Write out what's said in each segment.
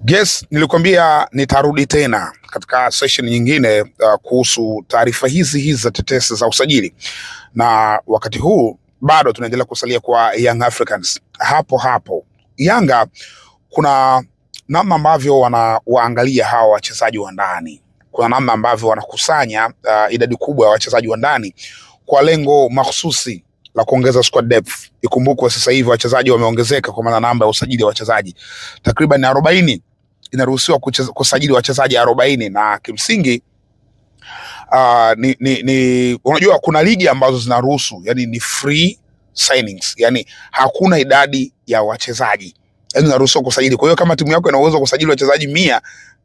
Yes, nilikwambia nitarudi tena katika session nyingine kuhusu taarifa hizi za tetesi za usajili, na wakati huu bado tunaendelea kusalia kwa Young Africans. Hapo hapo Yanga kuna namna ambavyo wanawaangalia hawa wachezaji wa ndani, kuna namna ambavyo wanakusanya idadi kubwa ya wachezaji wa ndani kwa lengo mahususi la kuongeza squad depth. Ikumbukwe sasa hivi wachezaji wameongezeka, kwa maana namba ya usajili wa wachezaji takriban 40 inaruhusiwa kusajili wachezaji 40, na kimsingi unajua kuna ligi ambazo zinaruhusu, yani ni free signings, yani hakuna idadi ya wachezaji, yani unaruhusiwa kusajili. Kwa hiyo kama timu yako ina uwezo kusajili wachezaji 100,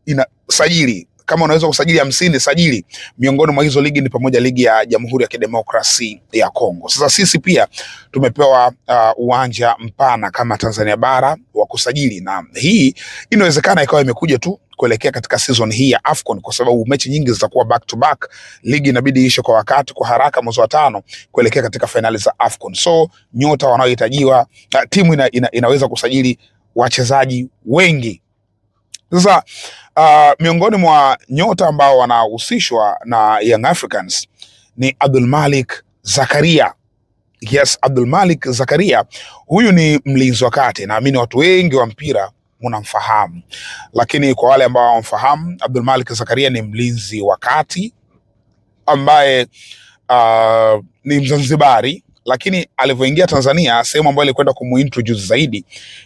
inasajili. Kama unaweza kusajili 50, sajili. Miongoni mwa hizo ligi ni pamoja ligi ya Jamhuri ya Kidemokrasi ya Kongo. Sasa sisi pia tumepewa uwanja mpana kama Tanzania bara wa kusajili, na hii inawezekana ikawa imekuja tu kuelekea katika season hii ya AFCON, kwa sababu mechi nyingi zitakuwa back to back. Ligi inabidi ishe kwa wakati, kwa haraka, mwezi wa 5 kuelekea katika finali za AFCON. So nyota wanaohitajiwa, timu inaweza kusajili wachezaji wengi. Sasa miongoni mwa nyota ambao wanahusishwa na Young Africans ni Abdulmalik Zakaria. Yes, Abdulmalik Zakaria, huyu ni mlinzi wa kati. Naamini watu wengi wa mpira mnamfahamu, lakini kwa wale ambao hawamfahamu, Abdulmalik Zakaria ni mlinzi wa kati ambaye ni Mzanzibari, lakini alivyoingia Tanzania, sehemu ambayo ilikwenda kumuintroduce zaidi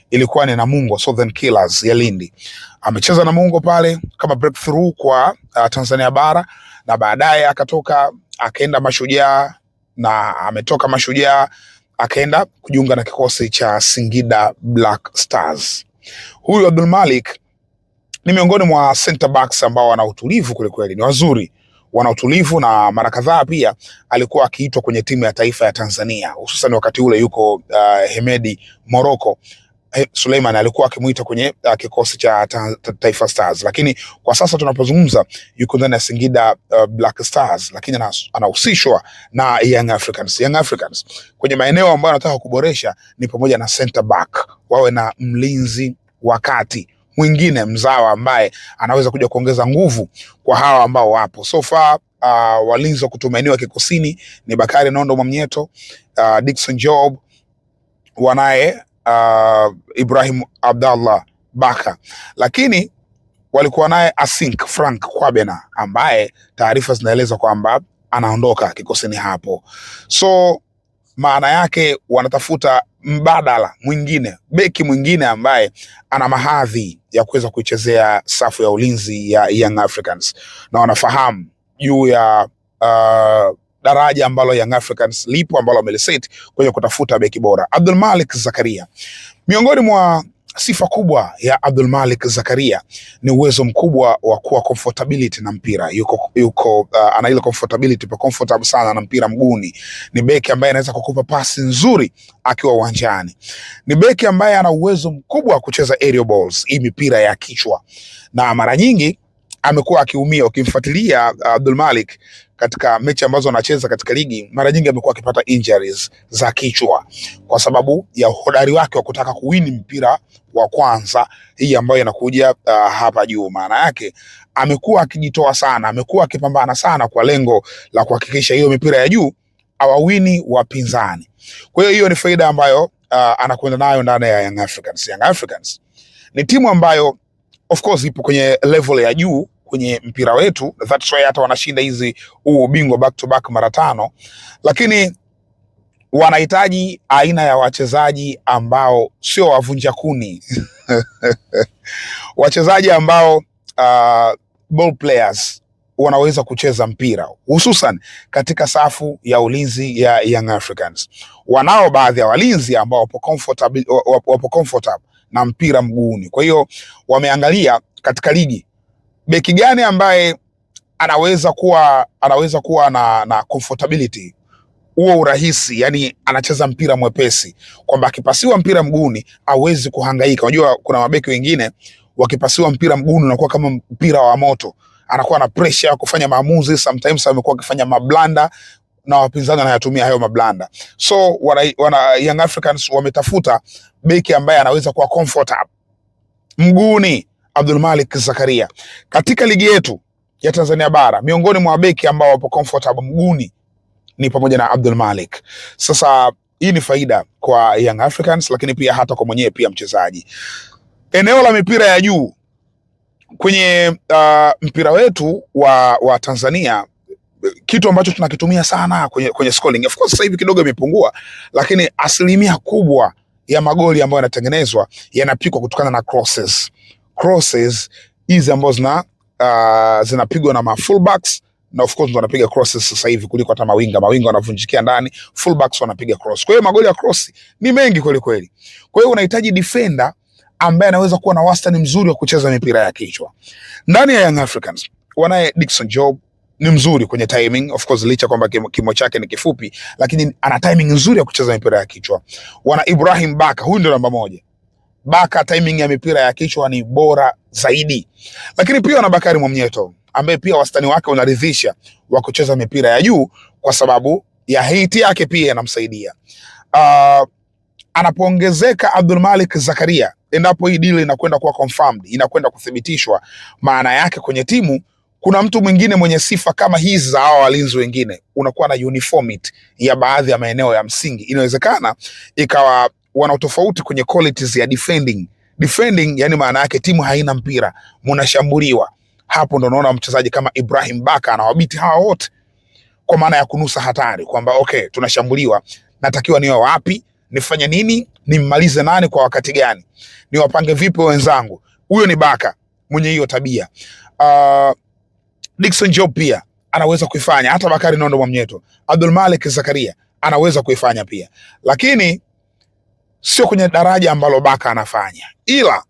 ilikuwa ni Namungo Southern Killers ya Lindi. Amecheza Namungo pale kama breakthrough kwa Tanzania bara, na baadaye akatoka akaenda Mashujaa, na ametoka Mashujaa akaenda kujiunga na kikosi cha Singida Black Stars. Huyu Abdulmalik ni miongoni mwa center backs ambao wana utulivu kwelikweli, ni wazuri, wana utulivu, na mara kadhaa pia alikuwa akiitwa kwenye timu ya taifa ya Tanzania, hususan wakati ule yuko Hemedi Morocco. Suleiman alikuwa akimuita kwenye kikosi cha Taifa Stars, lakini kwa sasa tunapozungumza yuko ndani ya Singida Black Stars, lakini anahusishwa na Young Africans. Young Africans kwenye maeneo ambayo anataka kuboresha ni pamoja na center back, wawe na mlinzi wa kati mwingine mzawa ambaye anaweza kuja kuongeza nguvu kwa hawa ambao wapo. So far walinzi wa kutumainiwa kikosini ni Bakari Nondo Mwamnyeto, Dickson Job, wanaye Ibrahim Abdallah Baka, lakini walikuwa naye Asink Frank Kwabena ambaye taarifa zinaeleza kwamba anaondoka kikosini hapo. So maana yake wanatafuta mbadala mwingine, beki mwingine ambaye ana mahadhi ya kuweza kuichezea safu ya ulinzi ya Young Africans, na wanafahamu juu ya daraja ambalo Young Africans lipo, ambalo wameliset kwenye kutafuta beki bora. Abdulmalik Zakaria, miongoni mwa sifa kubwa ya Abdulmalik Zakaria ni uwezo mkubwa wa kuwa comfortability na mpira. Ana ile comfortability, comfortable sana na mpira mguuni. Ni beki ambaye anaweza kukupa pasi nzuri akiwa uwanjani. Ni beki ambaye ana uwezo mkubwa wa kucheza aerial balls, hii mipira ya kichwa, na mara nyingi amekuwa akiumia. Ukimfuatilia Abdulmalik katika mechi ambazo anacheza katika ligi, mara nyingi amekuwa akipata injuries za kichwa kwa sababu ya uhodari wake wa kutaka kuwini mpira wa kwanza, hii ambayo inakuja hapa juu. Maana yake amekuwa akijitoa sana, amekuwa akipambana sana kwa lengo la kuhakikisha hiyo mipira ya juu awawini wapinzani. Kwa hiyo ni faida ambayo anakwenda nayo ndani ya Young Africans. Young Africans ni timu ambayo of course ipo kwenye level ya juu kwenye mpira wetu, that's why hata wanashinda hizi ubingwa back to back mara 5, lakini wanahitaji aina ya wachezaji ambao sio wavunja kuni wachezaji ambao ball players wanaweza kucheza mpira, hususan katika safu ya ulinzi ya Young Africans. Wanao baadhi ya walinzi ambao wapo comfortable na mpira mguuni. Kwa hiyo wameangalia katika ligi beki gani ambaye anaweza kuwa na comfortability, huo urahisi, yani anacheza mpira mwepesi, kwamba akipasiwa mpira mguuni hawezi kuhangaika. Unajua kuna mabeki wengine wakipasiwa mpira mguuni unakuwa kama mpira wa moto, anakuwa na pressure ya kufanya maamuzi, sometimes amekuwa akifanya mablanda na wapinzani anayatumia hayo mablanda. So Young Africans wametafuta beki ambaye anaweza kuwa comfortable mguuni, Abdul Malik Zakaria. Katika ligi yetu ya Tanzania bara, miongoni mwa beki ambao wapo comfortable mguuni ni pamoja na Abdul Malik. Sasa hii ni faida kwa Young Africans, lakini pia hata kwa mwenyewe pia mchezaji. Eneo la mipira ya juu kwenye mpira wetu wa Tanzania, kitu ambacho tunakitumia sana kwenye scoring. Of course sasa hivi kidogo imepungua, lakini asilimia kubwa ya magoli ambayo yanatengenezwa yanapikwa kutokana na crosses. Crosses hizi ambazo zinapigwa na fullbacks, na of course ndo wanapiga crosses sasa hivi kuliko hata mawinga. Mawinga wanavunjikia ndani, fullbacks wanapiga cross. Kwa hiyo magoli ya cross ni mengi kweli kweli. Kwa hiyo unahitaji defender ambaye anaweza kuwa na wastani mzuri wa kucheza mipira ya kichwa. Ndani ya Young Africans wanaye Dickson Job, ni mzuri kwenye timing, of course licha kwamba kimo chake ni kifupi, lakini ana timing nzuri ya kucheza mipira ya kichwa. Wana Ibrahim Baka, huyu ndio namba 1. Baka timing ya mipira ya kichwa ni bora zaidi. Lakini pia wana Bakari Mwamnyeto ambaye pia wastani wake unaridhisha wa kucheza mipira ya juu kwa sababu ya height yake pia inamsaidia. Anapoongezeka Abdul Malik Zakaria, endapo hii deal inakwenda kuwa confirmed, inakwenda kuthibitishwa, maana yake kwenye timu kuna mtu mwingine mwenye sifa kama hizi za hao walinzi wengine, unakuwa na uniformity ya baadhi ya maeneo ya msingi. Inawezekana ikawa wana tofauti kwenye qualities ya defending, yani maana yake timu haina mpira, mnashambuliwa. Hapo ndo unaona mchezaji kama Ibrahim Baka anawabiti hawa wote kwa maana ya kunusa hatari, kwamba okay, tunashambuliwa, natakiwa niwe wapi, nifanye nini, nimmalize nani kwa wakati gani, niwapange vipi wenzangu. Huyo ni Baka mwenye hiyo tabia. Dickson Job pia anaweza kuifanya, hata Bakari Nondo Mwamnyeto. Abdul Malik Zakaria anaweza kuifanya pia, lakini sio kwenye daraja ambalo Baka anafanya. Ila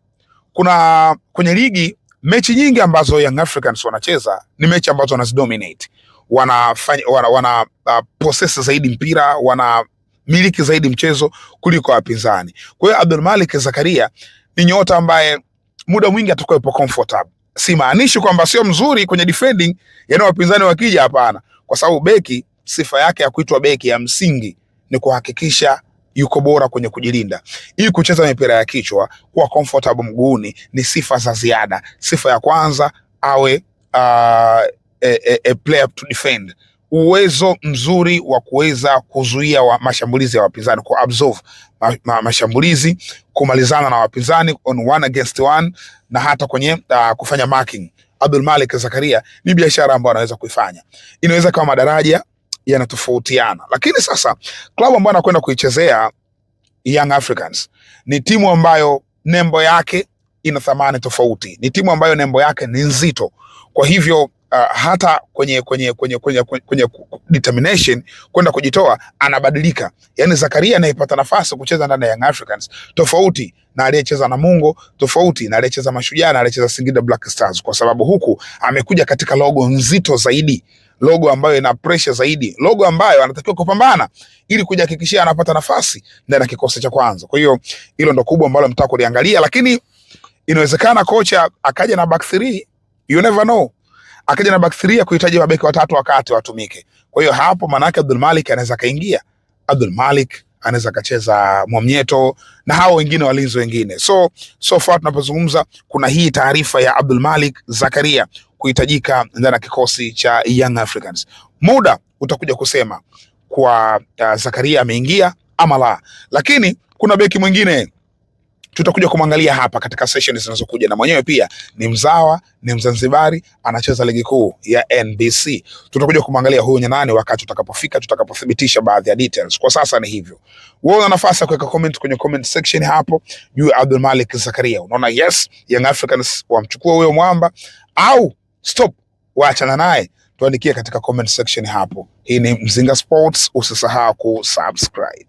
kuna kwenye ligi mechi nyingi ambazo Young Africans wanacheza ni mechi ambazo wanazidominate, wana possess zaidi mpira, wana miliki zaidi mchezo kuliko wapinzani. Kwa hiyo Abdul Malik Zakaria ni nyota ambaye muda mwingi atakuwa comfortable. Simaanishi kwamba sio mzuri kwenye defending, yani wapinzani wakija, hapana, kwa sababu beki, sifa yake ya kuitwa beki ya msingi ni kuhakikisha yuko bora kwenye kujilinda. Ili kucheza mipira ya kichwa, kuwa comfortable mguuni ni sifa za ziada. Sifa ya kwanza awe a player to defend, uwezo mzuri wa kuweza kuzuia mashambulizi ya wapinzani, ku absorb mashambulizi, kumalizana na wapinzani on 1 against 1, na hata kwenye kufanya marking. Abdul Malik Zakaria ni biashara ambayo anaweza kuifanya. Inaweza kama madaraja yanatofautiana, lakini sasa klabu ambayo anakwenda kuichezea Young Africans ni timu ambayo nembo yake ina thamani tofauti, ni timu ambayo nembo yake ni nzito. Kwa hivyo hata kwenye determination kwenda kujitoa anabadilika. Yani Zakaria anayepata nafasi kucheza ndani ya Young Africans tofauti na aliyecheza Namungo, tofauti na aliyecheza Mashujaa na aliyecheza Singida Black Stars, kwa sababu huku amekuja katika logo nzito zaidi, logo ambayo ina pressure zaidi, logo ambayo anatakiwa kupambana ili kujihakikishia anapata nafasi ndani ya kikosi cha kwanza. Kwa hiyo hilo ndo kubwa ambalo mtaka kuliangalia, lakini inawezekana kocha akaja na back 3, you never know, akaja na back 3 kuhitaji mabeki watatu wakati watumike. Kwa hiyo hapo manake Abdul Malik anaweza kaingia, Abdul Malik anaweza kacheza Mwamnyeto na hao wengine walinzi wengine. So far tunapozungumza kuna hii taarifa ya Abdul Malik Zakaria kuhitajika ndani ya kikosi cha Young Africans. Muda utakuja kusema kwa Zakaria ameingia ama la, lakini kuna beki mwingine tutakuja kumwangalia hapa katika session zinazokuja, na mwenyewe pia ni mzawa, ni Mzanzibari, anacheza ligi kuu ya NBC. Tutakuja kumwangalia huyu ni nani wakati tutakapothibitisha baadhi ya details. Kwa sasa ni hivyo. Wewe una nafasi ya kuweka comment kwenye comment section hapo juu ya Abdul Malik Zakaria. Unaona yes, Young Africans wamchukua huyo mwamba au stop, waachana naye? Tuandikie katika comment section hapo. Hii ni Mzinga Sports, usisahau kusubscribe.